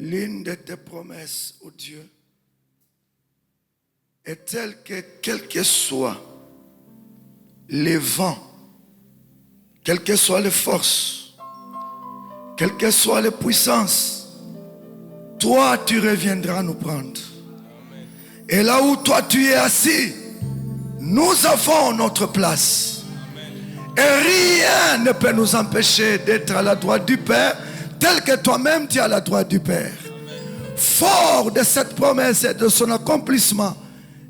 L'une de tes promesses, ô Dieu, est telle que quel que soit les vents, quelles que soient les forces, quelles que soient les puissances, toi tu reviendras nous prendre. Et là où toi tu es assis, nous avons notre place. Et rien ne peut nous empêcher d'être à la droite du Père, tel que toi-même tu es à la droite du Père. Fort de cette promesse et de son accomplissement,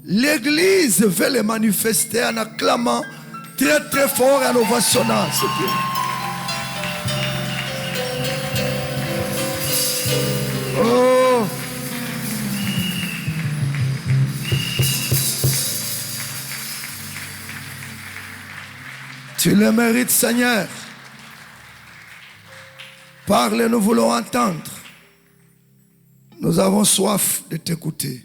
l'Église veut le manifester en acclamant très très fort et en ovationnant ce Dieu. Oh! Tu le mérites, Seigneur. Parle, nous voulons entendre. Nous avons soif de t'écouter.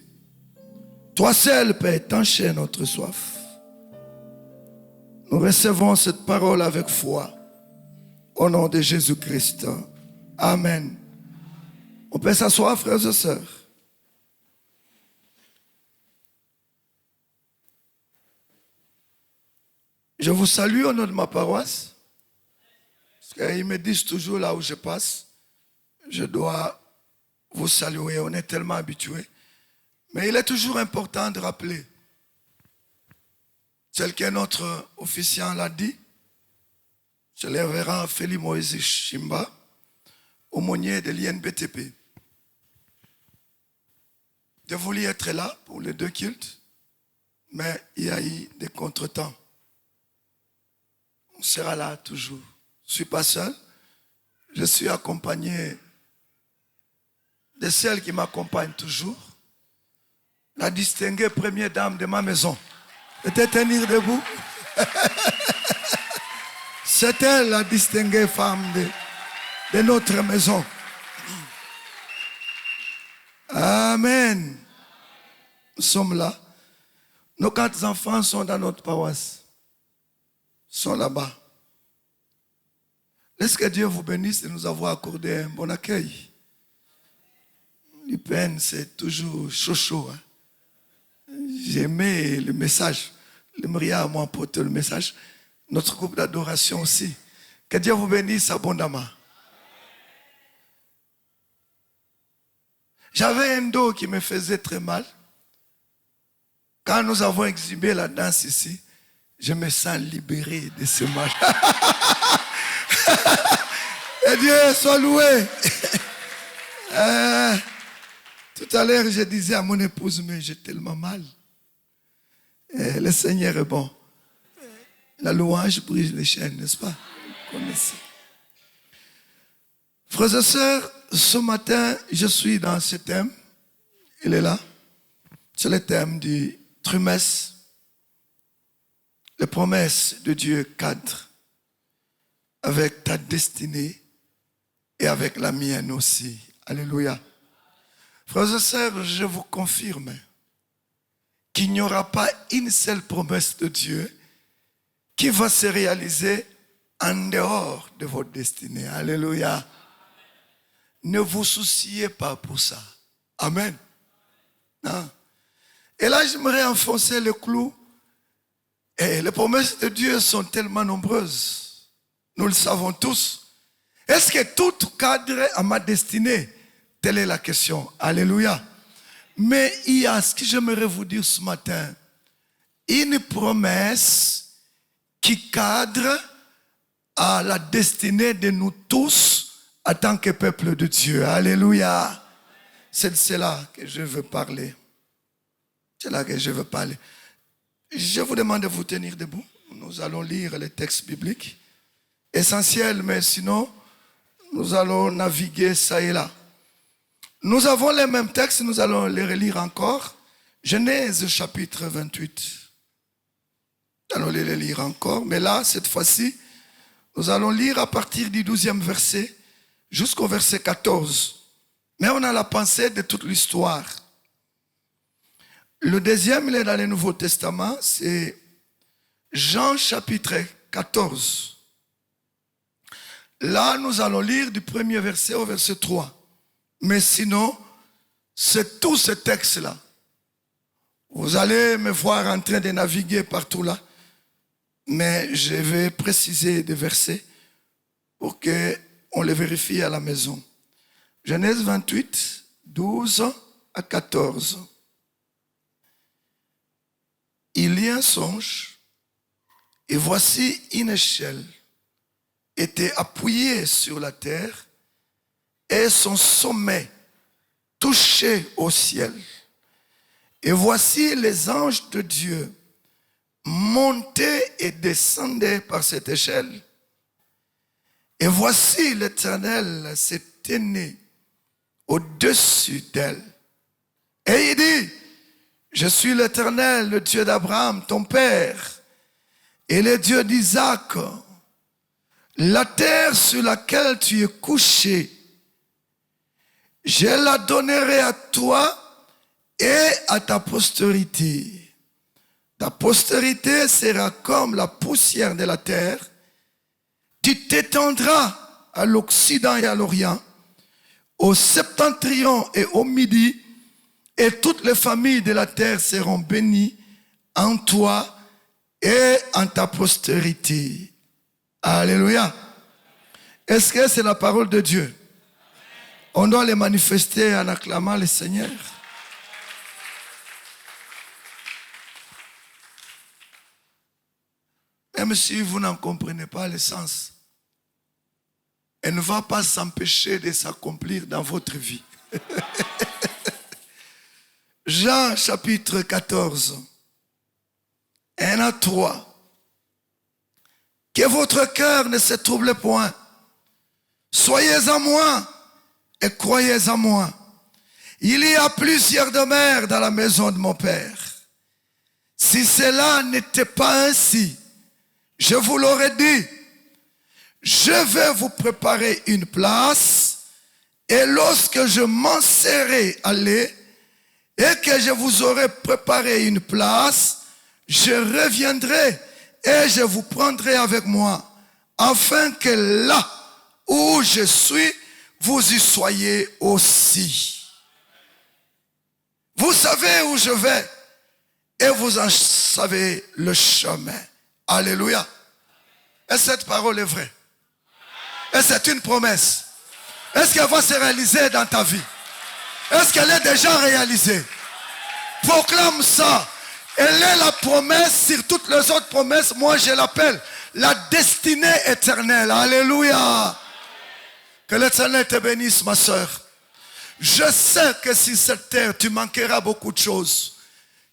Toi seul peux étancher notre soif. Nous recevons cette parole avec foi. Au nom de Jésus-Christ. Amen. On peut s'asseoir, frères et sœurs. Je vous salue au nom de ma paroisse. Parce qu'ils me disent toujours là où je passe, je dois vous saluer. On est tellement habitués. Mais il est toujours important de rappeler. Tel que notre officiant l'a dit, c'est le révérend Félix Moïse Chimba, aumônier de l'INBTP. Je voulais être là pour les deux cultes, mais il y a eu des contretemps. On sera là toujours. Je ne suis pas seul. Je suis accompagné de celle qui m'accompagne toujours. La distinguée première dame de ma maison. Peut-être tenir debout. C'est elle la distinguée femme de notre maison. Amen. Nous sommes là. Nos 4 enfants sont dans notre paroisse. Ils sont là-bas. Laisse que Dieu vous bénisse de nous avoir accordé un bon accueil. L'IPN, c'est toujours chaud. Hein? J'aimais le message. Le Maria m'a apporté le message. Notre groupe d'adoration aussi. Que Dieu vous bénisse abondamment. J'avais un dos qui me faisait très mal. Quand nous avons exhibé la danse ici, je me sens libéré de ce mal. Et Dieu soit loué. Tout à l'heure, je disais à mon épouse, mais j'ai tellement mal. Et le Seigneur est bon. La louange brise les chaînes, n'est-ce pas? Vous connaissez. Frères et sœurs, ce matin, je suis dans ce thème. Il est là. C'est le thème du trimestre. Les promesses de Dieu cadrent avec ta destinée et avec la mienne aussi. Alléluia. Frères et sœurs, je vous confirme qu'il n'y aura pas une seule promesse de Dieu qui va se réaliser en dehors de votre destinée. Alléluia. Ne vous souciez pas pour ça. Amen. Non. Et là, j'aimerais enfoncer le clou. Et les promesses de Dieu sont tellement nombreuses. Nous le savons tous. Est-ce que tout cadre à ma destinée? Telle est la question. Alléluia. Mais il y a ce que j'aimerais vous dire ce matin. Une promesse qui cadre à la destinée de nous tous en tant que peuple de Dieu. Alléluia. C'est de cela que je veux parler. C'est là que je veux parler. Je vous demande de vous tenir debout. Nous allons lire les textes bibliques. Essentiels, mais sinon, nous allons naviguer ça et là. Nous avons les mêmes textes, nous allons les relire encore. Genèse chapitre 28. Nous allons les lire encore, mais là, cette fois-ci, nous allons lire à partir du 12e verset jusqu'au verset 14. Mais on a la pensée de toute l'histoire. Le deuxième, il est dans le Nouveau Testament, c'est Jean chapitre 14. Là, nous allons lire du premier verset au verset 3. Mais sinon, c'est tout ce texte-là. Vous allez me voir en train de naviguer partout là. Mais je vais préciser des versets pour qu'on les vérifie à la maison. Genèse 28, 12 à 14. Il y a un songe, et voici une échelle était appuyée sur la terre, et son sommet touchait au ciel. Et voici les anges de Dieu montaient et descendaient par cette échelle. Et voici l'Éternel se tenait au-dessus d'elle. Et il dit, je suis l'Éternel, le Dieu d'Abraham, ton père, et le Dieu d'Isaac. La terre sur laquelle tu es couché, je la donnerai à toi et à ta postérité. Ta postérité sera comme la poussière de la terre. Tu t'étendras à l'Occident et à l'Orient, au septentrion et au midi, et toutes les familles de la terre seront bénies en toi et en ta postérité. Alléluia. Est-ce que c'est la parole de Dieu? On doit les manifester en acclamant le Seigneur. Même si vous n'en comprenez pas le sens, elle ne va pas s'empêcher de s'accomplir dans votre vie. Jean chapitre 14, 1 à 3. Que votre cœur ne se trouble point. Soyez en moi et croyez en moi. Il y a plusieurs demeures dans la maison de mon Père. Si cela n'était pas ainsi, je vous l'aurais dit. Je vais vous préparer une place, et lorsque je m'en serai allé et que je vous aurai préparé une place, je reviendrai et je vous prendrai avec moi, afin que là où je suis, vous y soyez aussi. Vous savez où je vais et vous en savez le chemin. Alléluia. Et cette parole est vraie. Et c'est une promesse. Est-ce qu'elle va se réaliser dans ta vie? Est-ce qu'elle est déjà réalisée? Proclame ça. Elle est la promesse sur toutes les autres promesses. Moi, je l'appelle la destinée éternelle. Alléluia. Que l'Éternel te bénisse, ma soeur. Je sais que sur cette terre, tu manqueras beaucoup de choses.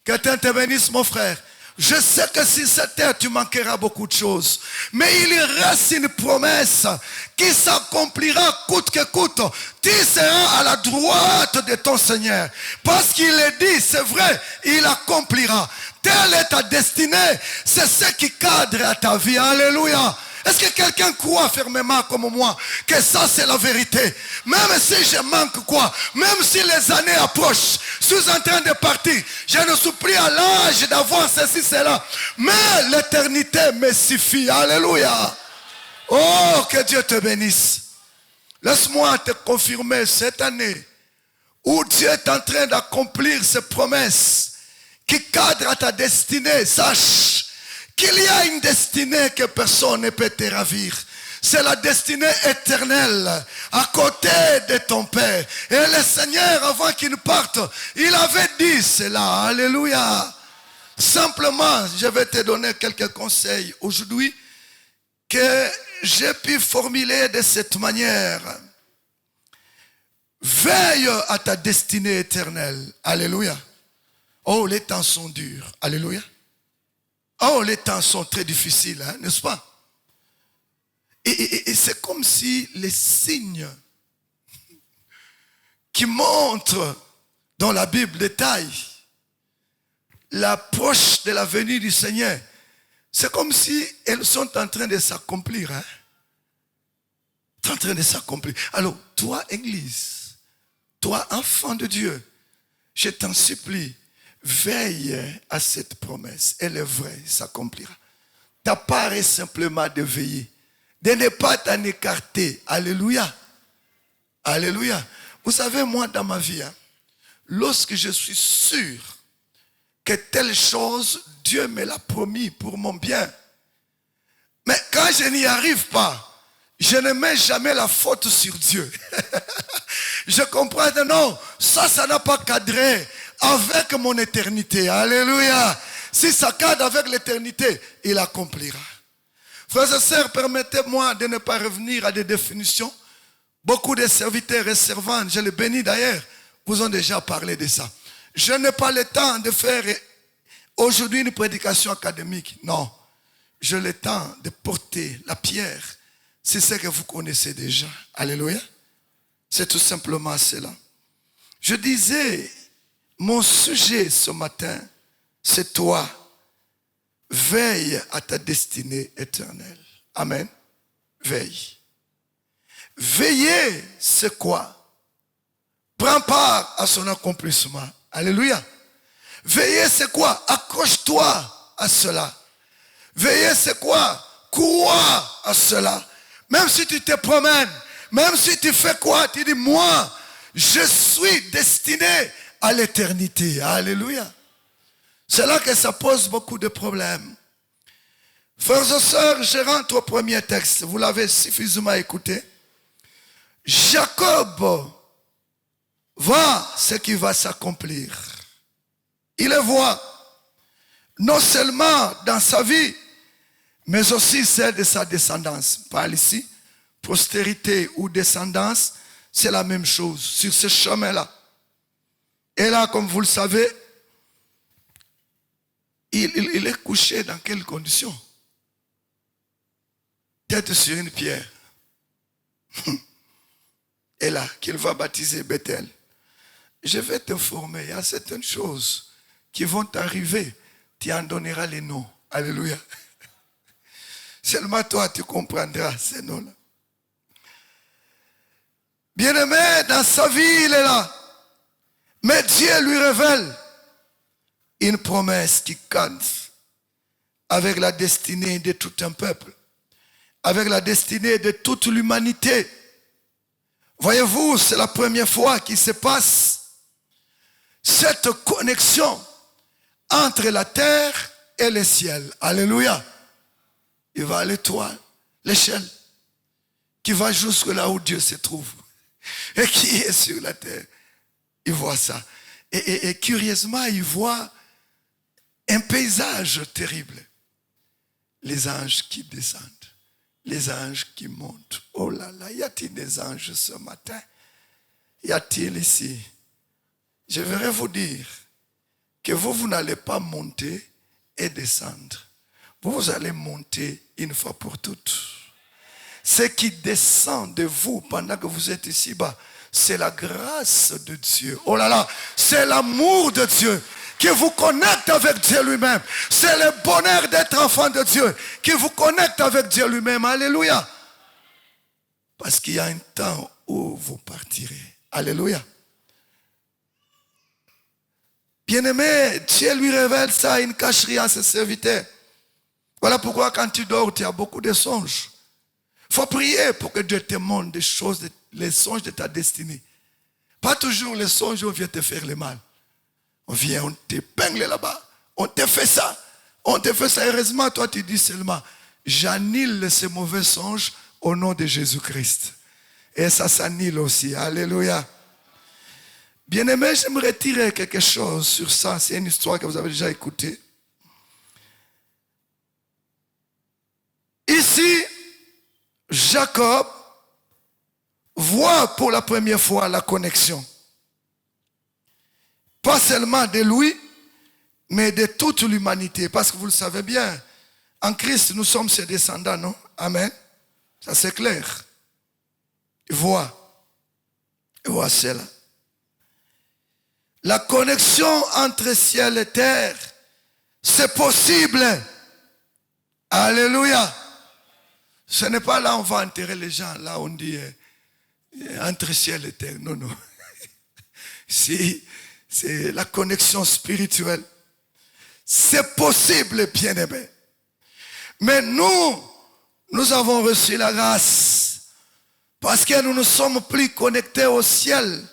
Que l'Éternel te bénisse, mon frère. Je sais que sur cette terre, tu manqueras beaucoup de choses. Mais il reste une promesse qui s'accomplira coûte que coûte. Tu seras à la droite de ton Seigneur. Parce qu'il est dit, c'est vrai, il accomplira. Telle est ta destinée. C'est ce qui cadre à ta vie. Alléluia. Est-ce que quelqu'un croit fermement comme moi que ça c'est la vérité? Même si je manque quoi, même si les années approchent, je suis en train de partir, je ne suis plus à l'âge d'avoir ceci, cela, mais l'éternité me suffit. Alléluia. Oh, que Dieu te bénisse. Laisse-moi te confirmer cette année où Dieu est en train d'accomplir ses promesses qui cadrent à ta destinée. Sache qu'il y a une destinée que personne ne peut te ravir. C'est la destinée éternelle à côté de ton Père. Et le Seigneur, avant qu'il parte, il avait dit cela. Alléluia. Simplement, je vais te donner quelques conseils aujourd'hui que j'ai pu formuler de cette manière. Veille à ta destinée éternelle. Alléluia. Oh, les temps sont durs. Alléluia. Oh, les temps sont très difficiles, hein, n'est-ce pas? Et c'est comme si les signes qui montrent dans la Bible détaillent l'approche de la venue du Seigneur. C'est comme si elles sont en train de s'accomplir. Hein? En train de s'accomplir. Alors, toi, Église, toi, enfant de Dieu, je t'en supplie, veille à cette promesse. Elle est vraie, s'accomplira. Ta part est simplement de veiller, de ne pas t'en écarter. Alléluia. Alléluia. Vous savez, moi, dans ma vie, hein, lorsque je suis sûr que telle chose, Dieu me l'a promis pour mon bien. Mais quand je n'y arrive pas, je ne mets jamais la faute sur Dieu. Je comprends que non, ça n'a pas cadré avec mon éternité. Alléluia. Si ça cadre avec l'éternité, il accomplira. Frères et sœurs, permettez-moi de ne pas revenir à des définitions. Beaucoup de serviteurs et servantes, je les bénis d'ailleurs, vous ont déjà parlé de ça. Je n'ai pas le temps de faire aujourd'hui une prédication académique. Non, j'ai le temps de porter la pierre. C'est ce que vous connaissez déjà. Alléluia. C'est tout simplement cela. Je disais, mon sujet ce matin, c'est toi. Veille à ta destinée éternelle. Amen. Veille. Veiller, c'est quoi? Prends part à son accomplissement. Alléluia. Veiller, c'est quoi? Accroche-toi à cela. Veiller, c'est quoi? Crois à cela. Même si tu te promènes, même si tu fais quoi, tu dis, moi, je suis destiné à l'éternité. Alléluia. C'est là que ça pose beaucoup de problèmes. Frères et sœurs, je rentre au premier texte. Vous l'avez suffisamment écouté. Jacob voit ce qui va s'accomplir. Il le voit, non seulement dans sa vie, mais aussi celle de sa descendance. Parle ici, postérité ou descendance, c'est la même chose sur ce chemin-là. Et là, comme vous le savez, il est couché dans quelles conditions? Tête sur une pierre. Et là, qu'il va baptiser Bethel. Je vais te former. Il y a certaines choses qui vont t'arriver. Tu en donneras les noms. Alléluia. Seulement toi, tu comprendras ces noms-là. Bien-aimé, dans sa vie, il est là. Mais Dieu lui révèle une promesse qui cadre avec la destinée de tout un peuple, avec la destinée de toute l'humanité. Voyez-vous, c'est la première fois qu'il se passe cette connexion entre la terre et le ciel. Alléluia. Il va à l'étoile, l'échelle, qui va jusque là où Dieu se trouve et qui est sur la terre. Il voit ça. Et curieusement, il voit un paysage terrible. Les anges qui descendent. Les anges qui montent. Oh là là, y a-t-il des anges ce matin? Y a-t-il ici? Je voudrais vous dire que vous n'allez pas monter et descendre. Vous allez monter une fois pour toutes. Ce qui descend de vous pendant que vous êtes ici-bas, c'est la grâce de Dieu. Oh là là, c'est l'amour de Dieu qui vous connecte avec Dieu lui-même. C'est le bonheur d'être enfant de Dieu qui vous connecte avec Dieu lui-même. Alléluia. Parce qu'il y a un temps où vous partirez. Alléluia. Bien-aimé, Dieu lui révèle ça, il ne cache rien à ses serviteurs. Voilà pourquoi quand tu dors, tu as beaucoup de songes. Il faut prier pour que Dieu te montre des choses, les songes de ta destinée. Pas toujours les songes où on vient te faire le mal. On vient, on t'épingle là-bas. On te fait ça. On te fait ça. Heureusement, toi, tu dis seulement, j'annule ces mauvais songes au nom de Jésus-Christ. Et ça s'annule aussi. Alléluia. Bien-aimé, j'aimerais tirer quelque chose sur ça. C'est une histoire que vous avez déjà écoutée. Ici, Jacob voit pour la première fois la connexion. Pas seulement de lui, mais de toute l'humanité. Parce que vous le savez bien, en Christ, nous sommes ses descendants, non? Amen. Ça c'est clair. Il voit cela. La connexion entre ciel et terre, c'est possible. Alléluia. Ce n'est pas là où on va enterrer les gens, là on dit entre ciel et terre. Non, non. C'est la connexion spirituelle. C'est possible, bien-aimé. Mais nous avons reçu la grâce parce que nous ne sommes plus connectés au ciel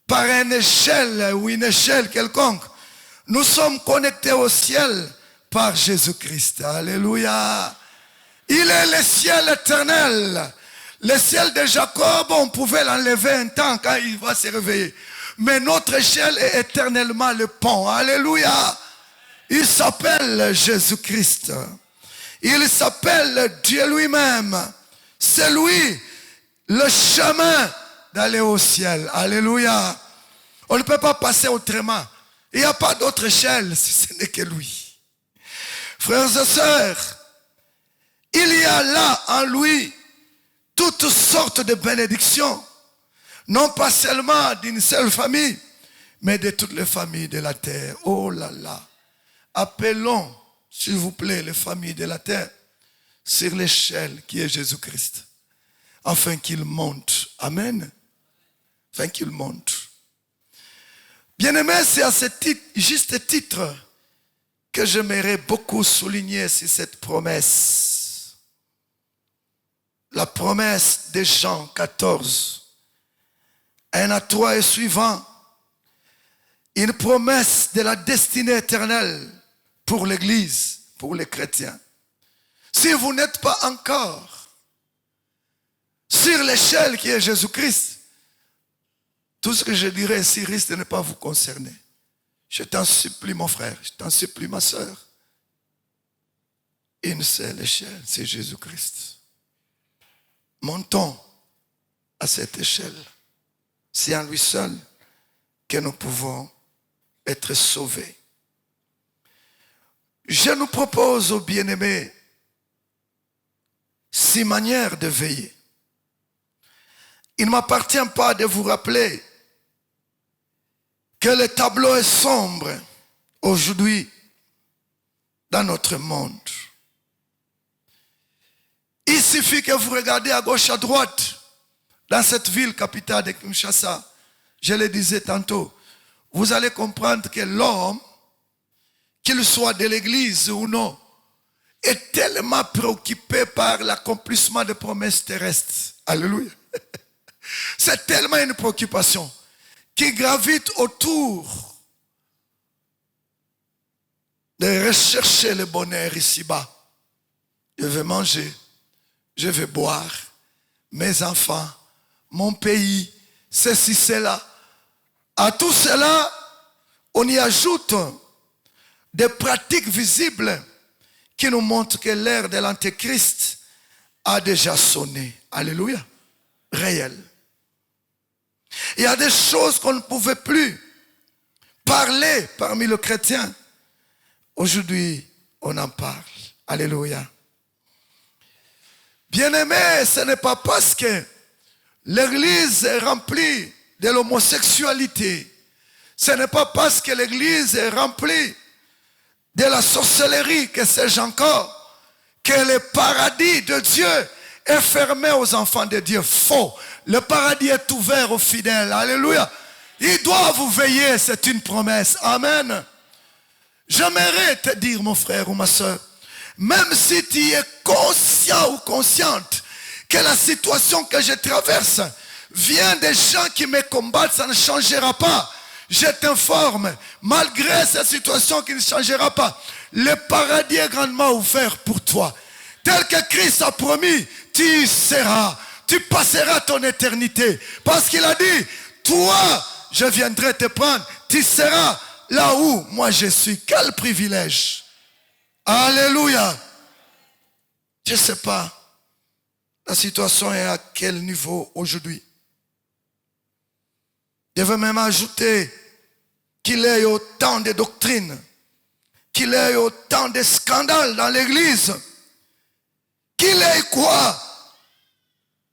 par une échelle ou une échelle quelconque. Nous sommes connectés au ciel par Jésus-Christ. Alléluia. Il est le ciel éternel. Le ciel de Jacob, on pouvait l'enlever un temps quand il va se réveiller. Mais notre échelle est éternellement le pont. Alléluia. Il s'appelle Jésus-Christ. Il s'appelle Dieu lui-même. C'est lui le chemin d'aller au ciel. Alléluia. On ne peut pas passer autrement. Il n'y a pas d'autre échelle si ce n'est que lui. Frères et sœurs, il y a là en lui toutes sortes de bénédictions. Non pas seulement d'une seule famille, mais de toutes les familles de la terre. Oh là là. Appelons, s'il vous plaît, les familles de la terre sur l'échelle qui est Jésus-Christ. Afin qu'il monte. Amen. Afin qu'il monte. Bien-aimé, c'est à ce titre, juste titre que j'aimerais beaucoup souligner sur cette promesse. La promesse de Jean 14. 1 à 3 et suivant, une promesse de la destinée éternelle pour l'Église, pour les chrétiens. Si vous n'êtes pas encore sur l'échelle qui est Jésus-Christ, tout ce que je dirais ici risque de ne pas vous concerner. Je t'en supplie mon frère, je t'en supplie ma soeur. Une seule échelle, c'est Jésus-Christ. Montons à cette échelle. C'est en lui seul que nous pouvons être sauvés. Je nous propose aux bien-aimés 6 manières de veiller. Il ne m'appartient pas de vous rappeler que le tableau est sombre aujourd'hui dans notre monde. Il suffit que vous regardez à gauche, à droite, dans cette ville capitale de Kinshasa, je le disais tantôt, vous allez comprendre que l'homme, qu'il soit de l'église ou non, est tellement préoccupé par l'accomplissement des promesses terrestres. Alléluia. C'est tellement une préoccupation qui gravite autour de rechercher le bonheur ici-bas. Je vais manger, je vais boire, mes enfants, mon pays, ceci, cela. À tout cela, on y ajoute des pratiques visibles qui nous montrent que l'ère de l'Antéchrist a déjà sonné. Alléluia. Réel. Il y a des choses qu'on ne pouvait plus parler parmi les chrétiens. Aujourd'hui, on en parle. Alléluia. Bien-aimé, ce n'est pas parce que l'Église est remplie de l'homosexualité. Ce n'est pas parce que l'église est remplie de la sorcellerie, que sais-je encore, que le paradis de Dieu est fermé aux enfants de Dieu. Faux. Le paradis est ouvert aux fidèles. Alléluia. Ils doivent veiller, c'est une promesse. Amen. J'aimerais te dire, mon frère ou ma soeur, même si tu es conscient ou consciente que la situation que je traverse vient des gens qui me combattent, ça ne changera pas. Je t'informe, malgré cette situation qui ne changera pas, le paradis est grandement ouvert pour toi. Tel que Christ a promis, tu y seras. Tu passeras ton éternité. Parce qu'il a dit, toi, je viendrai te prendre. Tu seras là où moi je suis. Quel privilège. Alléluia. Je ne sais pas la situation est à quel niveau aujourd'hui. Je veux même ajouter qu'il y ait autant de doctrines, qu'il y ait autant de scandales dans l'église, qu'il y ait quoi?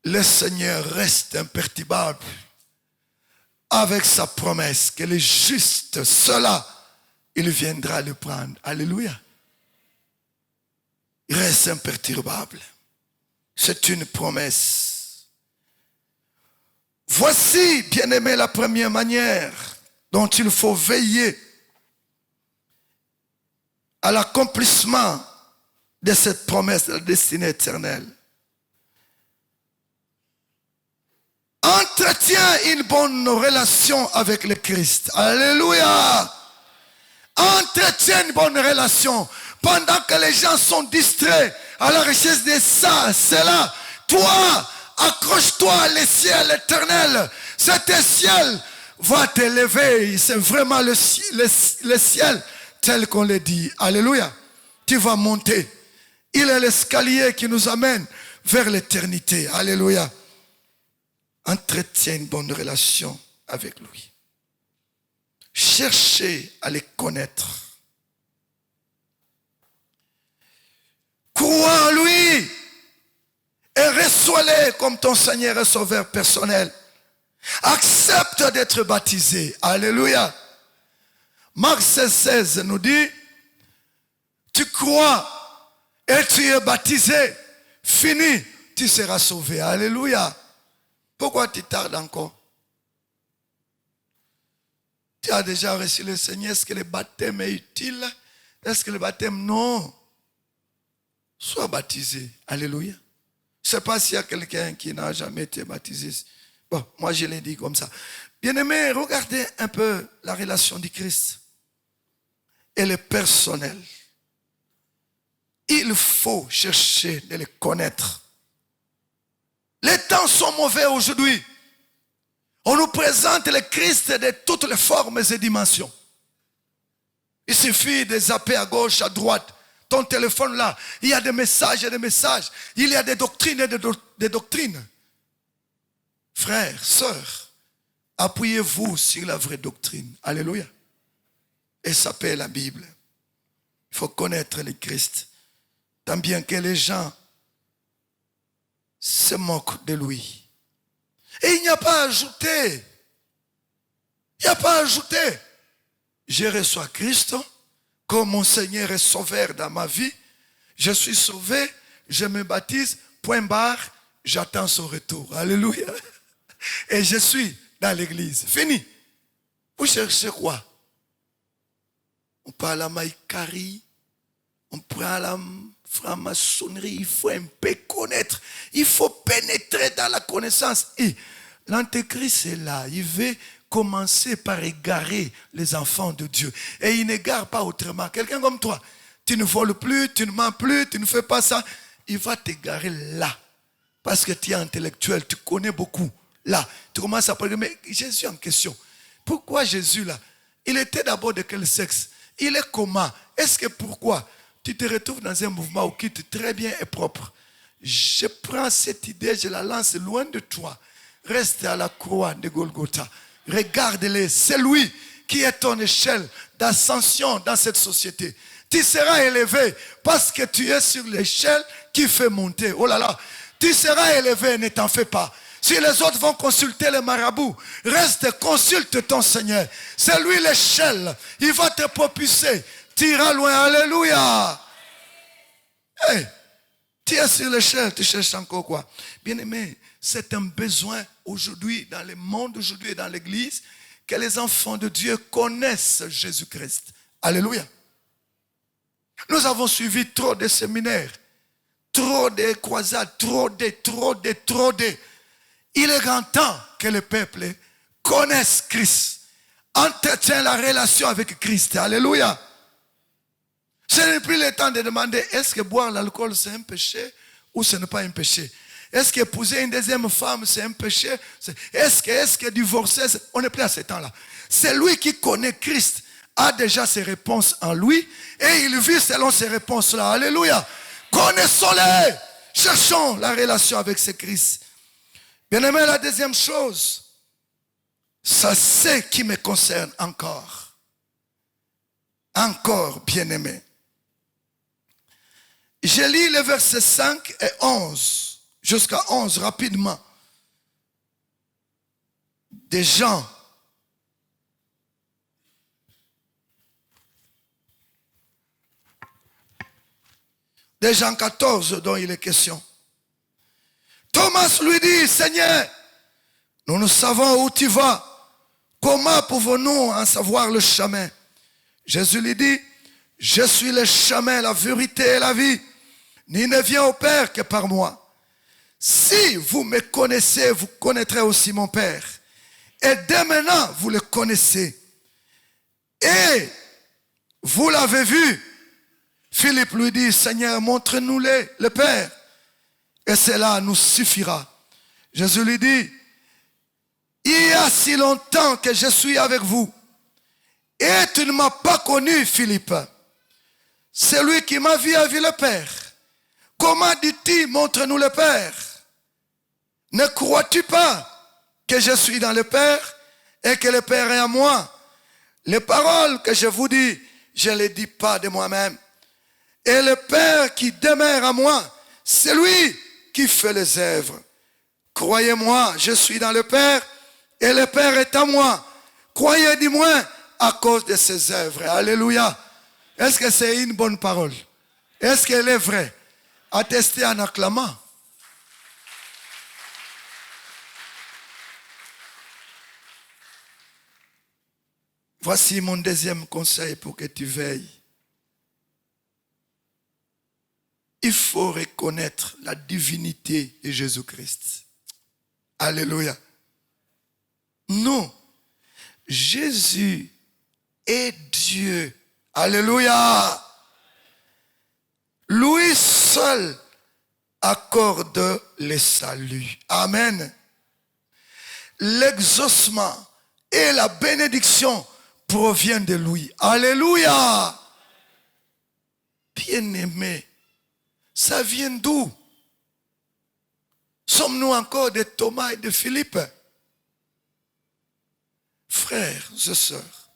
Le Seigneur reste imperturbable avec sa promesse que le juste, cela, il viendra le prendre. Alléluia. Il reste imperturbable. C'est une promesse. Voici, bien-aimé, la première manière dont il faut veiller à l'accomplissement de cette promesse de la destinée éternelle. Entretiens une bonne relation avec le Christ. Alléluia. Entretiens une bonne relation. Pendant que les gens sont distraits à la recherche de ça, cela, toi, accroche-toi à le ciel éternel. Cet ciel va t'élever. C'est vraiment le ciel tel qu'on le dit. Alléluia. Tu vas monter. Il est l'escalier qui nous amène vers l'éternité. Alléluia. Entretiens une bonne relation avec lui. Cherchez à les connaître. Crois en lui et reçois-le comme ton Seigneur et Sauveur personnel. Accepte d'être baptisé. Alléluia. Marc 16 nous dit, tu crois et tu es baptisé, fini, tu seras sauvé. Alléluia. Pourquoi tu tardes encore? Tu as déjà reçu le Seigneur. Est-ce que le baptême est utile? Est-ce que le baptême, non? Sois baptisé. Alléluia. Je ne sais pas s'il y a quelqu'un qui n'a jamais été baptisé. Bon, moi je l'ai dit comme ça. Bien-aimé, regardez un peu la relation du Christ. Elle est personnelle. Il faut chercher de le connaître. Les temps sont mauvais aujourd'hui. On nous présente le Christ de toutes les formes et dimensions. Il suffit de zapper à gauche, à droite. Ton téléphone là, il y a des messages et des messages. Il y a des doctrines et des doctrines. Frères, sœurs, appuyez-vous sur la vraie doctrine. Alléluia. Et ça s'appelle la Bible. Il faut connaître le Christ. Tant bien que les gens se moquent de lui. Et il n'y a pas à ajouter. Il n'y a pas à ajouter. Je reçois Christ comme mon Seigneur et Sauveur dans ma vie. Je suis sauvé, je me baptise, point barre, j'attends son retour. Alléluia. Et je suis dans l'église. Fini. Vous cherchez quoi? On parle à Maïkari, on prend la franc-maçonnerie, il faut un peu connaître, il faut pénétrer dans la connaissance. Et l'antéchrist est là, il veut commencer par égarer les enfants de Dieu. Et il n'égare pas autrement. Quelqu'un comme toi, tu ne voles plus, tu ne mens plus, tu ne fais pas ça. Il va t'égarer là. Parce que tu es intellectuel, tu connais beaucoup. Là, tu commences à parler, mais Jésus en question. Pourquoi Jésus là? Il était d'abord de quel sexe? Il est comment? Est-ce que pourquoi? Tu te retrouves dans un mouvement où qui est très bien et propre. Je prends cette idée, je la lance loin de toi. Reste à la croix de Golgotha. Regarde-le, c'est lui qui est ton échelle d'ascension dans cette société. Tu seras élevé parce que tu es sur l'échelle qui fait monter. Oh là là, tu seras élevé, ne t'en fais pas. Si les autres vont consulter les marabouts, reste, consulte ton Seigneur. C'est lui l'échelle. Il va te propulser. Tu iras loin. Alléluia. Hey, tu es sur l'échelle, tu cherches encore quoi? Bien-aimé, c'est un besoin aujourd'hui, dans le monde aujourd'hui et dans l'église, que les enfants de Dieu connaissent Jésus-Christ. Alléluia. Nous avons suivi trop de séminaires, trop de croisades, trop de. Il est grand temps que le peuple connaisse Christ, entretient la relation avec Christ. Alléluia. Ce n'est plus le temps de demander est-ce que boire l'alcool c'est un péché ou ce n'est pas un péché. Est-ce qu'épouser une deuxième femme c'est un péché? Est-ce que divorcer? On n'est plus à ce temps-là. C'est lui qui connaît Christ, a déjà ses réponses en lui et il vit selon ces réponses-là. Alléluia. Connaissons-les. Cherchons la relation avec ce Christ. Bien-aimé, la deuxième chose, ça c'est ce qui me concerne encore. Encore, bien-aimé. Je lis les versets 5 et 11, jusqu'à 11 rapidement. Des gens de Jean 14 dont il est question. Thomas lui dit, Seigneur, nous ne savons où tu vas. Comment pouvons-nous en savoir le chemin? Jésus lui dit, je suis le chemin, la vérité et la vie. Nul ne vient au Père que par moi. Si vous me connaissez, vous connaîtrez aussi mon Père. Et dès maintenant, vous le connaissez. Et vous l'avez vu. Philippe lui dit, Seigneur, montre-nous le Père. Et cela nous suffira. Jésus lui dit, il y a si longtemps que je suis avec vous. Et tu ne m'as pas connu, Philippe. Celui qui m'a vu a vu le Père. Comment dis-tu, montre-nous le Père? Ne crois-tu pas que je suis dans le Père et que le Père est à moi? Les paroles que je vous dis, je ne les dis pas de moi-même. Et le Père qui demeure à moi, c'est lui qui fait les œuvres. Croyez-moi, je suis dans le Père et le Père est à moi. Croyez du moins à cause de ses œuvres. Alléluia. Est-ce que c'est une bonne parole? Est-ce qu'elle est vraie? Attestez en acclamant. Voici mon deuxième conseil pour que tu veilles. Il faut reconnaître la divinité de Jésus-Christ. Alléluia. Non. Jésus est Dieu. Alléluia. Lui seul accorde le salut. Amen. L'exaucement et la bénédiction proviennent de lui. Alléluia. Bien-aimé, ça vient d'où? Sommes-nous encore de Thomas et de Philippe? Frères et sœurs,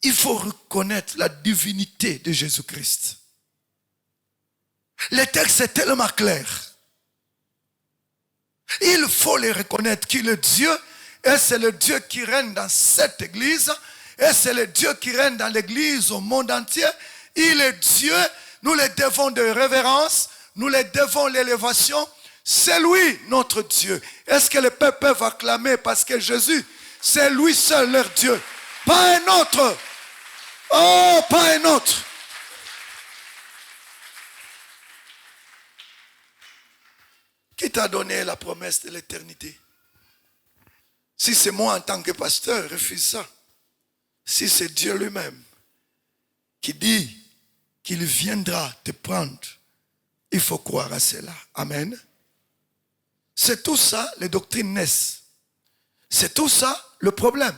il faut reconnaître la divinité de Jésus-Christ. Le texte est tellement clair. Il faut le reconnaître qu'il est Dieu et c'est le Dieu qui règne dans cette église et c'est le Dieu qui règne dans l'église au monde entier. Il est Dieu, nous le devons de révérence, nous le devons l'élévation. C'est lui notre Dieu. Est-ce que les peuples peuvent acclamer parce que Jésus, c'est lui seul leur Dieu, pas un autre. Oh, pas un autre. Qui t'a donné la promesse de l'éternité? Si c'est moi en tant que pasteur, refuse ça. Si c'est Dieu lui-même qui dit qu'il viendra te prendre, il faut croire à cela. Amen. C'est tout ça, les doctrines naissent. C'est tout ça, le problème.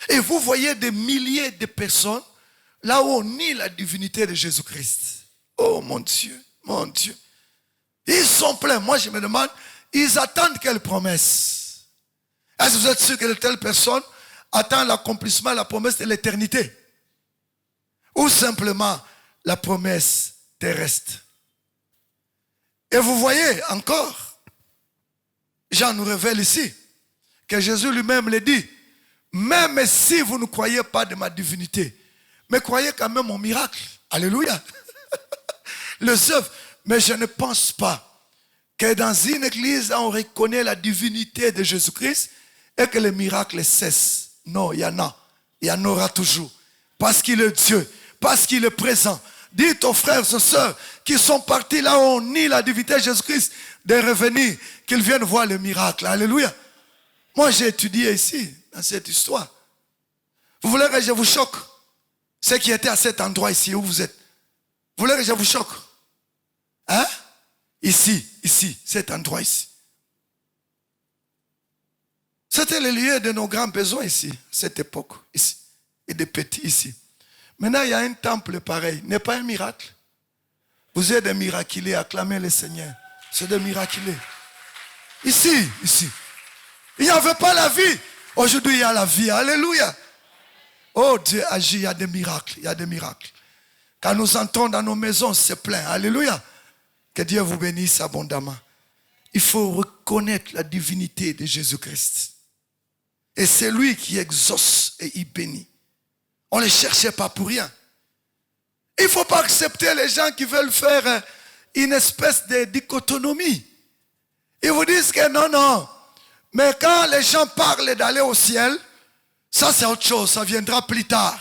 Et vous voyez des milliers de personnes là où on nie la divinité de Jésus-Christ. Oh mon Dieu, mon Dieu. Ils sont pleins. Moi je me demande, ils attendent quelle promesse? Est-ce que vous êtes sûr que telle personne attend l'accomplissement, la promesse de l'éternité? Ou simplement la promesse terrestre? Et vous voyez encore, Jean nous révèle ici que Jésus lui-même le dit. Même si vous ne croyez pas de ma divinité, mais croyez quand même au miracle. Alléluia. Les œuvres. Mais je ne pense pas que dans une église, on reconnaît la divinité de Jésus-Christ et que les miracles cessent. Non, il y en a. Il y en aura toujours. Parce qu'il est Dieu. Parce qu'il est présent. Dites aux frères et sœurs qui sont partis là où on nie la divinité de Jésus-Christ de revenir, qu'ils viennent voir le miracle. Alléluia. Moi, j'ai étudié ici, dans cette histoire. Vous voulez que je vous choque? Ceux qui étaient à cet endroit ici où vous êtes. Vous voulez que je vous choque? Hein? Ici, cet endroit ici. C'était le lieu de nos grands besoins ici, cette époque, ici. Et des petits ici. Maintenant, il y a un temple pareil. N'est pas un miracle. Vous êtes des miraculés, acclamez le Seigneur. C'est des miraculés. Ici. Il n'y avait pas la vie. Aujourd'hui, il y a la vie. Alléluia. Oh, Dieu agit, il y a des miracles. Quand nous entrons dans nos maisons, c'est plein. Alléluia. Que Dieu vous bénisse abondamment. Il faut reconnaître la divinité de Jésus-Christ. Et c'est lui qui exauce et il bénit. On ne les cherchait pas pour rien. Il ne faut pas accepter les gens qui veulent faire une espèce de dichotomie. Ils vous disent que non. Mais quand les gens parlent d'aller au ciel, ça c'est autre chose, ça viendra plus tard.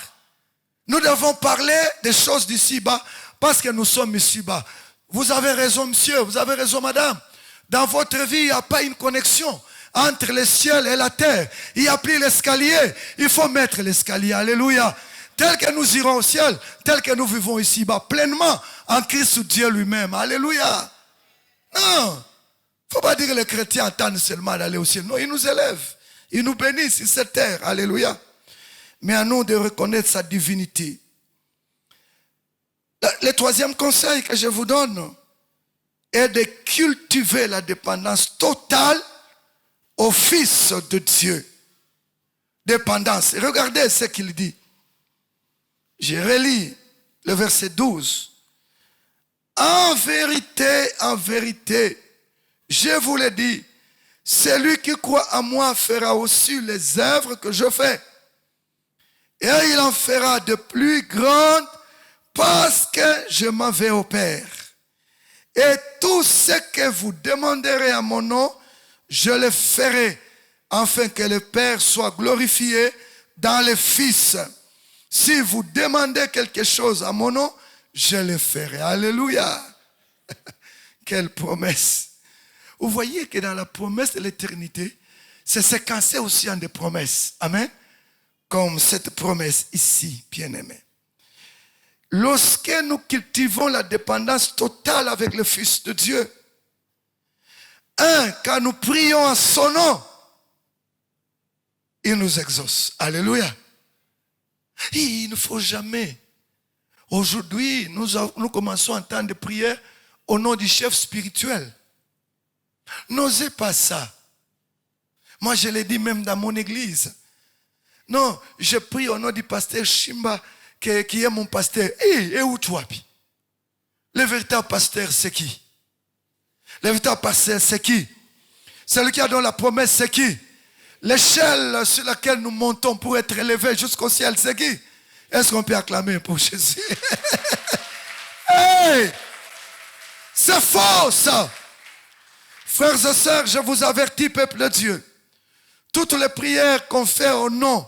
Nous devons parler des choses d'ici-bas parce que nous sommes ici-bas. Vous avez raison, monsieur, vous avez raison, madame. Dans votre vie, il n'y a pas une connexion entre le ciel et la terre. Il n'y a plus l'escalier. Il faut mettre l'escalier. Alléluia. Tel que nous irons au ciel, tel que nous vivons ici-bas, pleinement en Christ Dieu lui-même. Alléluia. Non. Il ne faut pas dire que les chrétiens attendent seulement d'aller au ciel. Non, ils nous élèvent. Ils nous bénissent sur cette terre. Alléluia. Mais à nous de reconnaître sa divinité. Le troisième conseil que je vous donne est de cultiver la dépendance totale au Fils de Dieu. Dépendance. Regardez ce qu'il dit. Je relis le verset 12. En vérité, je vous le dis, celui qui croit en moi fera aussi les œuvres que je fais. Et il en fera de plus grandes parce que je m'en vais au Père. Et tout ce que vous demanderez à mon nom, je le ferai, afin que le Père soit glorifié dans le Fils. Si vous demandez quelque chose à mon nom, je le ferai. Alléluia. Quelle promesse. Vous voyez que dans la promesse de l'éternité, c'est séquencé aussi en des promesses. Amen. Comme cette promesse ici, bien-aimé. Lorsque nous cultivons la dépendance totale avec le Fils de Dieu, quand nous prions en son nom, il nous exauce. Alléluia. Il ne faut jamais. Aujourd'hui, nous commençons un temps de prière au nom du chef spirituel. N'osez pas ça. Moi, je l'ai dit même dans mon église. Non, je prie au nom du pasteur Shimba, qui est mon pasteur. Et où toi? Le véritable pasteur, c'est qui? Le véritable pasteur, c'est qui? Celui qui a donné la promesse, c'est qui? L'échelle sur laquelle nous montons pour être élevés jusqu'au ciel, c'est qui? Est-ce qu'on peut acclamer pour Jésus? Hey! C'est faux, ça! Frères et sœurs, je vous avertis, peuple de Dieu. Toutes les prières qu'on fait au nom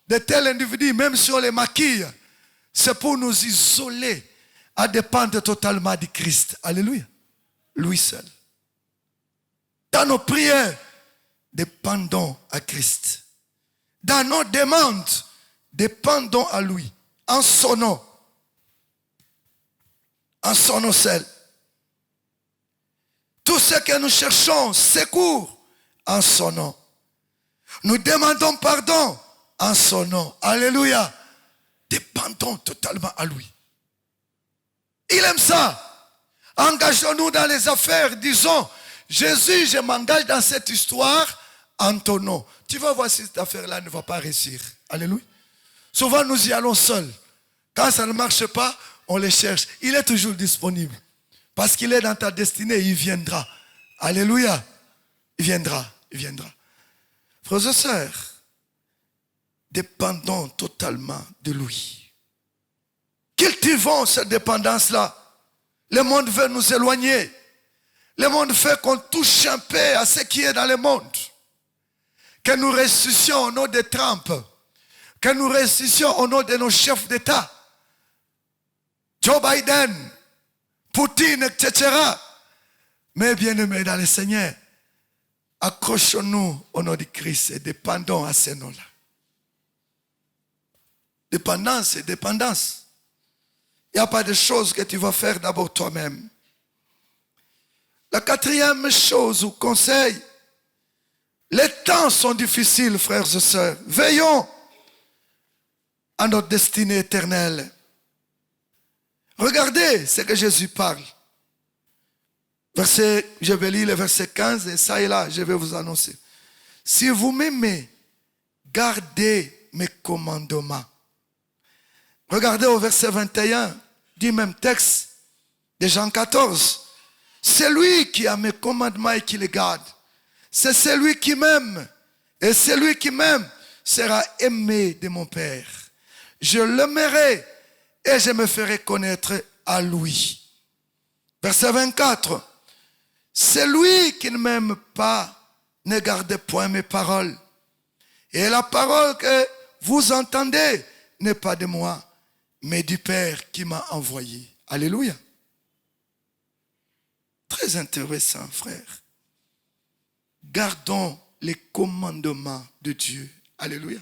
de tel individu, même si on les maquille, c'est pour nous isoler à dépendre totalement du Christ. Alléluia. Lui seul. Dans nos prières, dépendons à Christ. Dans nos demandes, dépendons à lui. En son nom. En son nom seul. Tout ce que nous cherchons, secours, en son nom. Nous demandons pardon en son nom. Alléluia. Dépendons totalement à lui. Il aime ça. Engageons-nous dans les affaires. Disons, Jésus, je m'engage dans cette histoire en ton nom. Tu vas voir si cette affaire-là ne va pas réussir. Alléluia. Souvent, nous y allons seuls. Quand ça ne marche pas, on les cherche. Il est toujours disponible. Parce qu'il est dans ta destinée, il viendra. Alléluia. Il viendra. il viendra. Frères et sœurs, dépendons totalement de lui. Cultivons cette dépendance-là. Le monde veut nous éloigner. Le monde fait qu'on touche un peu à ce qui est dans le monde. Que nous ressuscitions au nom des Trump. Que nous ressuscitions au nom de nos chefs d'État. Joe Biden, Poutine, etc. Mais bien-aimés dans le Seigneur, accrochons-nous au nom de Christ et dépendons à ces noms-là. Dépendance et dépendance. Il n'y a pas de choses que tu vas faire d'abord toi-même. La quatrième chose ou conseil, les temps sont difficiles, frères et sœurs. Veillons à notre destinée éternelle. Regardez ce que Jésus parle. Je vais lire le verset 15 et ça et là, je vais vous annoncer. Si vous m'aimez, gardez mes commandements. Regardez au verset 21 du même texte de Jean 14. C'est lui qui a mes commandements et qui les garde. C'est celui qui m'aime. Et celui qui m'aime sera aimé de mon Père. Je l'aimerai et je me ferai connaître à lui. Verset 24. Celui qui ne m'aime pas ne garde point mes paroles. Et la parole que vous entendez n'est pas de moi, mais du Père qui m'a envoyé. Alléluia. Très intéressant, frère. Gardons les commandements de Dieu. Alléluia.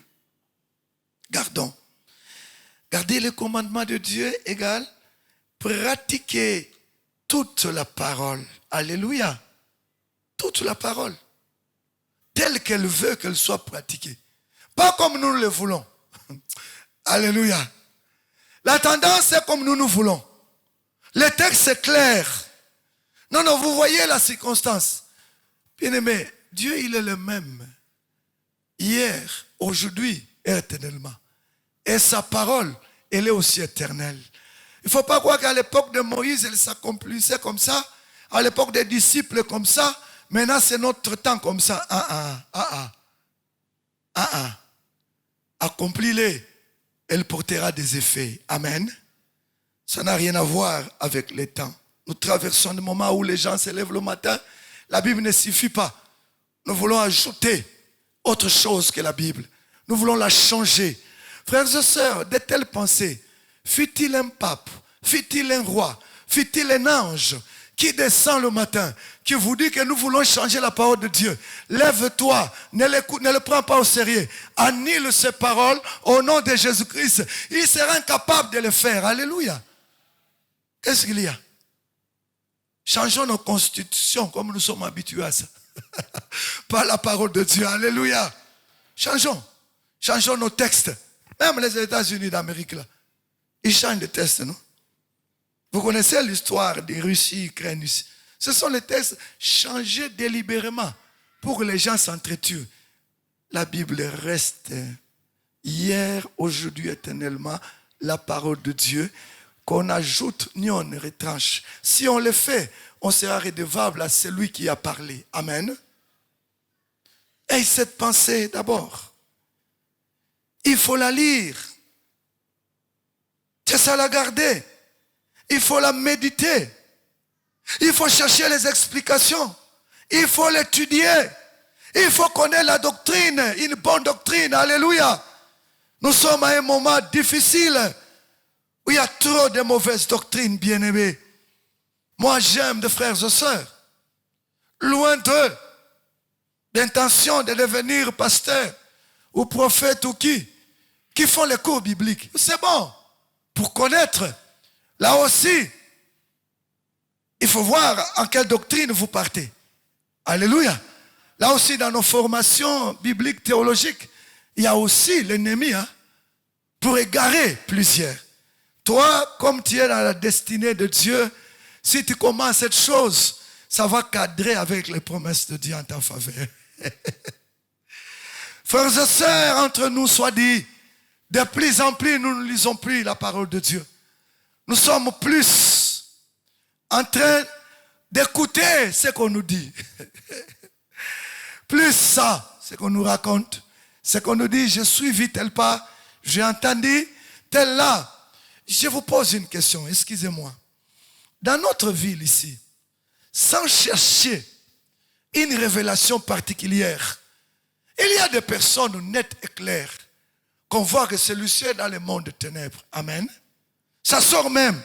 Gardons. Garder les commandements de Dieu égale pratiquer toute la parole. Alléluia. Toute la parole. Telle qu'elle veut qu'elle soit pratiquée. Pas comme nous le voulons. Alléluia. La tendance est comme nous voulons. Le texte est clair. Non, vous voyez la circonstance. Bien-aimé, Dieu, il est le même. Hier, aujourd'hui et éternellement. Et sa parole, elle est aussi éternelle. Il ne faut pas croire qu'à l'époque de Moïse, elle s'accomplissait comme ça. À l'époque des disciples comme ça. Maintenant, c'est notre temps comme ça. Accomplis-les. Elle portera des effets. Amen. Ça n'a rien à voir avec les temps. Nous traversons des moments où les gens se lèvent le matin. La Bible ne suffit pas. Nous voulons ajouter autre chose que la Bible. Nous voulons la changer. Frères et sœurs, de telles pensées, fut-il un pape, fut-il un roi, fut-il un ange qui descend le matin, qui vous dit que nous voulons changer la parole de Dieu. Lève-toi, ne le prends pas au sérieux. Annule ces paroles au nom de Jésus-Christ. Il sera incapable de le faire. Alléluia. Qu'est-ce qu'il y a? Changeons nos constitutions comme nous sommes habitués à ça. Par la parole de Dieu. Alléluia. Changeons. Changeons nos textes. Même les États-Unis d'Amérique, là, ils changent de textes, non? Vous connaissez l'histoire des Russie, Ukraine. Ce sont les textes changés délibérément pour que les gens s'entretuent. La Bible reste hier, aujourd'hui, éternellement, la parole de Dieu qu'on ajoute ni on ne retranche. Si on le fait, on sera redevable à celui qui a parlé. Amen. Et cette pensée d'abord, il faut la lire. C'est ça la garder. Il faut la méditer. Il faut chercher les explications. Il faut l'étudier. Il faut connaître la doctrine, une bonne doctrine. Alléluia. Nous sommes à un moment difficile où il y a trop de mauvaises doctrines, bien-aimés. Moi, j'aime des frères et sœurs, loin d'eux, d'intention de devenir pasteur ou prophète ou qui font les cours bibliques. C'est bon, pour connaître. Là aussi, il faut voir en quelle doctrine vous partez. Alléluia. Là aussi, dans nos formations bibliques, théologiques, il y a aussi l'ennemi pour égarer plusieurs. Toi, comme tu es dans la destinée de Dieu, si tu commences cette chose, ça va cadrer avec les promesses de Dieu en ta faveur. Frères et sœurs, entre nous soit dit, de plus en plus, nous ne lisons plus la parole de Dieu. Nous sommes plus en train d'écouter ce qu'on nous dit. plus ça, ce qu'on nous raconte, c'est qu'on nous dit, je suivis tel pas, j'ai entendu tel là. Je vous pose une question, excusez-moi. Dans notre ville ici, sans chercher une révélation particulière, il y a des personnes nettes et claires qu'on voit que celui-ci est dans le monde de ténèbres. Amen. Ça sort même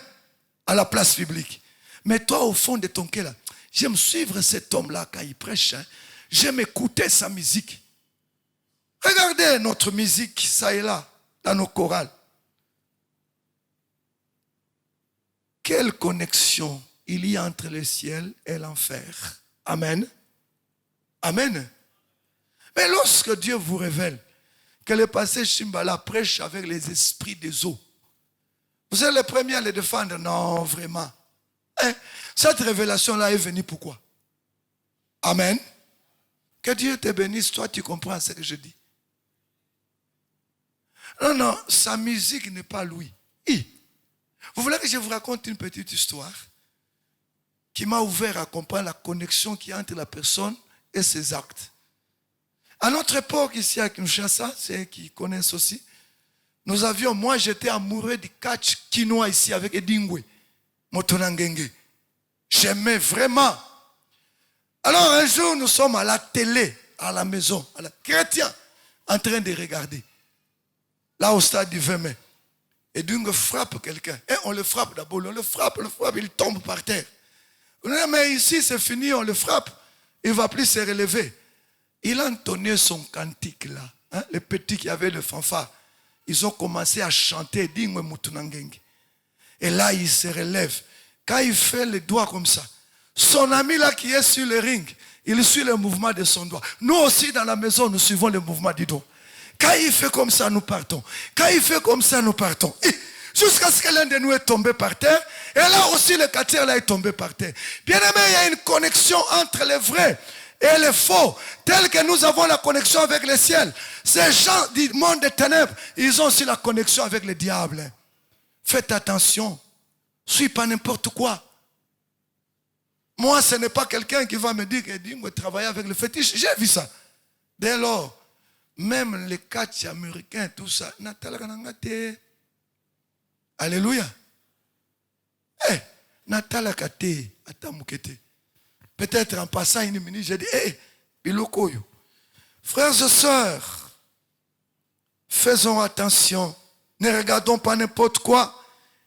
à la place publique. Mais toi, au fond de ton cœur, j'aime suivre cet homme-là quand il prêche. J'aime écouter sa musique. Regardez notre musique, ça et là, dans nos chorales. Quelle connexion il y a entre le ciel et l'enfer. Amen. Amen. Mais lorsque Dieu vous révèle que le passé Shimbala prêche avec les esprits des eaux, vous êtes les premiers à les défendre? Non, vraiment. Cette révélation-là est venue pourquoi? Amen. Que Dieu te bénisse, toi tu comprends ce que je dis. Non, sa musique n'est pas lui. Vous voulez que je vous raconte une petite histoire qui m'a ouvert à comprendre la connexion qu'il y a entre la personne et ses actes. À notre époque, ici à Kinshasa, c'est eux qui connaissent aussi, moi j'étais amoureux du catch quinoa ici avec Edingwe, Motonangenge. J'aimais vraiment. Alors un jour, nous sommes à la télé, à la maison, à la chrétien, en train de regarder. Là au stade du 20 mai. Edingwe frappe quelqu'un. Et on le frappe d'abord, on le frappe, il tombe par terre. On dit, mais ici c'est fini, on le frappe. Il ne va plus se relever. Il a entonné son cantique là. Les petits qui avaient le fanfare. Ils ont commencé à chanter Dingwe Mutunangenge. Et là, il se relève. Quand il fait les doigts comme ça, son ami là qui est sur le ring, il suit le mouvement de son doigt. Nous aussi dans la maison, nous suivons le mouvement du doigt. Quand il fait comme ça, nous partons. Quand il fait comme ça, nous partons. Jusqu'à ce que l'un de nous est tombé par terre. Et là aussi, le quartier là est tombé par terre. Bien aimé, il y a une connexion entre les vrais et les faux. Tel que nous avons la connexion avec le ciel. Ces gens du monde des ténèbres, ils ont aussi la connexion avec le diable. Faites attention. Suis pas n'importe quoi. Moi, ce n'est pas quelqu'un qui va me dire que je travaille avec le fétiche. J'ai vu ça. Dès lors, même les catchs américains, tout ça, alléluia. Natalakate, atamukete. Peut-être en passant une minute, j'ai dit, bilokoyo. Frères et sœurs, faisons attention. Ne regardons pas n'importe quoi.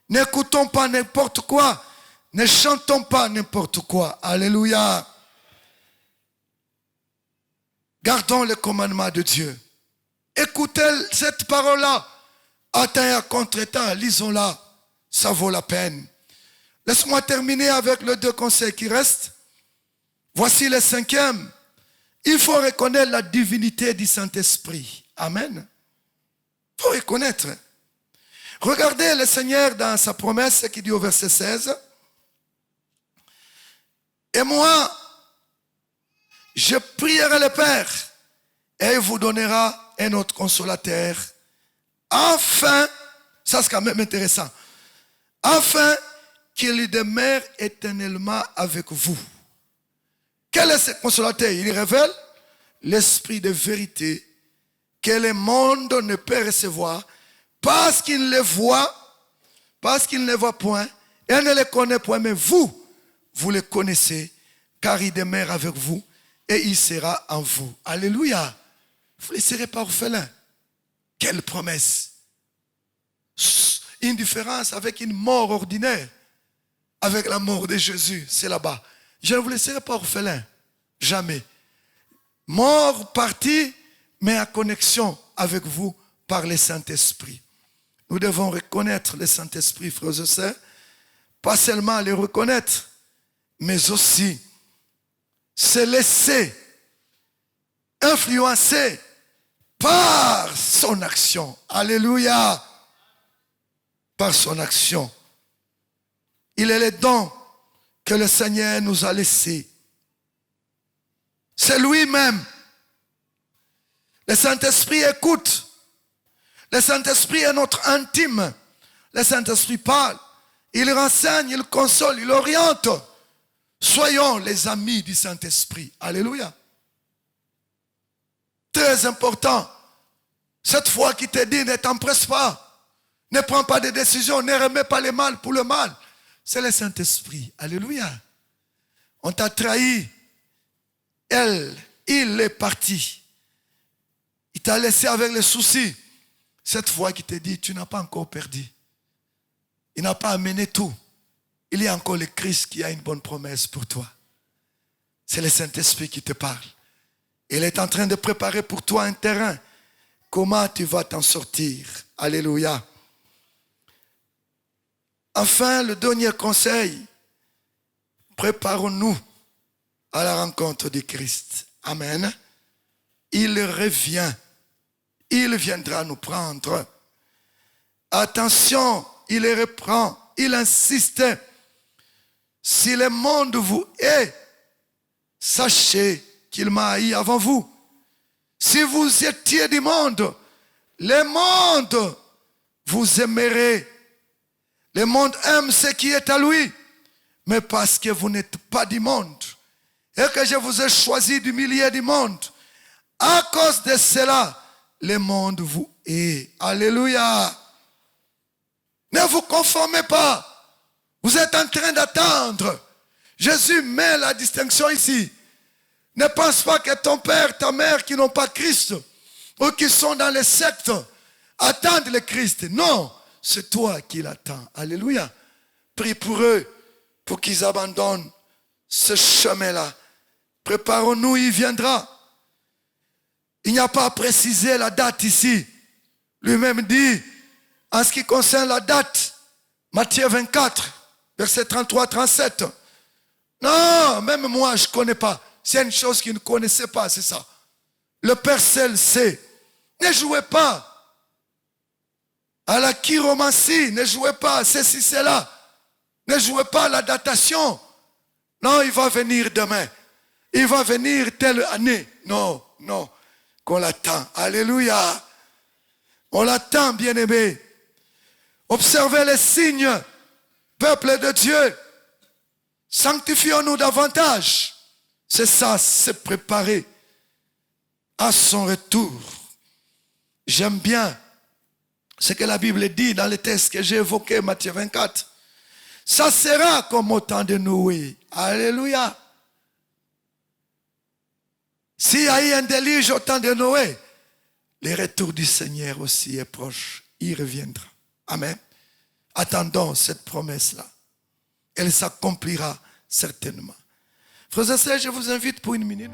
N'écoutons pas n'importe quoi. Ne chantons pas n'importe quoi. Alléluia. Gardons les commandements de Dieu. Écoutez cette parole-là. À temps et à contre-temps, lisons-la. Ça vaut la peine. Laisse-moi terminer avec les deux conseils qui restent. Voici le cinquième. Il faut reconnaître la divinité du Saint-Esprit. Amen. Il faut reconnaître. Regardez le Seigneur dans sa promesse qui dit au verset 16. Et moi, je prierai le Père et il vous donnera un autre consolateur. Enfin, ça c'est quand même intéressant. Afin qu'il demeure éternellement avec vous. Quel est ce consolateur? Il révèle l'esprit de vérité que le monde ne peut recevoir parce qu'il ne le voit point et ne le connaît point, mais vous le connaissez car il demeure avec vous et il sera en vous. Alléluia. Vous ne laisserez pas orphelin. Quelle promesse. Une différence avec une mort ordinaire. Avec la mort de Jésus, c'est là-bas. Je ne vous laisserai pas orphelin. Jamais. Mort, parti, mais en connexion avec vous par le Saint-Esprit. Nous devons reconnaître le Saint-Esprit, frères et sœurs. Pas seulement le reconnaître, mais aussi se laisser influencer par son action. Alléluia. Par son action. Il est le don que le Seigneur nous a laissé. C'est lui-même. Le Saint-Esprit écoute. Le Saint-Esprit est notre intime. Le Saint-Esprit parle. Il renseigne, il console, il oriente. Soyons les amis du Saint-Esprit. Alléluia. Très important. Cette foi qui te dit, ne t'empresse pas. Ne prends pas de décisions. Ne remets pas le mal pour le mal. C'est le Saint-Esprit. Alléluia. On t'a trahi. Il est parti. Il t'a laissé avec les soucis. Cette foi qui te dit, tu n'as pas encore perdu. Il n'a pas amené tout. Il y a encore le Christ qui a une bonne promesse pour toi. C'est le Saint-Esprit qui te parle. Il est en train de préparer pour toi un terrain. Comment tu vas t'en sortir? Alléluia. Enfin, le dernier conseil. Préparons-nous à la rencontre du Christ. Amen. Il revient. Il viendra nous prendre. Attention, il les reprend. Il insiste. Si le monde vous hait, sachez qu'il m'a haï avant vous. Si vous étiez du monde, le monde vous aimerait. Le monde aime ce qui est à lui. Mais parce que vous n'êtes pas du monde et que je vous ai choisi du milieu du monde, à cause de cela, le monde vous hait. Alléluia. Ne vous conformez pas. Vous êtes en train d'attendre. Jésus met la distinction ici. Ne pense pas que ton père, ta mère qui n'ont pas Christ ou qui sont dans les sectes attendent le Christ. Non, c'est toi qui l'attends. Alléluia. Prie pour eux pour qu'ils abandonnent ce chemin-là. Préparons-nous, il viendra. Il n'y a pas à préciser la date ici. Lui-même dit, en ce qui concerne la date, Matthieu 24, verset 33-37. Non, même moi, je ne connais pas. C'est une chose qu'il ne connaissait pas, c'est ça. Le Père seul sait. Ne jouez pas à la chiromancie, ne jouez pas à ceci, cela. Ne jouez pas à la datation. Non, il va venir demain. Il va venir telle année. Non, non. Qu'on l'attend. Alléluia. On l'attend, bien-aimé. Observez les signes, peuple de Dieu. Sanctifions-nous davantage. C'est ça, c'est préparer à son retour. J'aime bien ce que la Bible dit dans le texte que j'ai évoqué, Matthieu 24. Ça sera comme au temps de Noé. Alléluia. S'il y a eu un déluge au temps de Noé, le retour du Seigneur aussi est proche. Il reviendra. Amen. Attendons cette promesse-là. Elle s'accomplira certainement. Frères et sœurs, je vous invite pour une minute.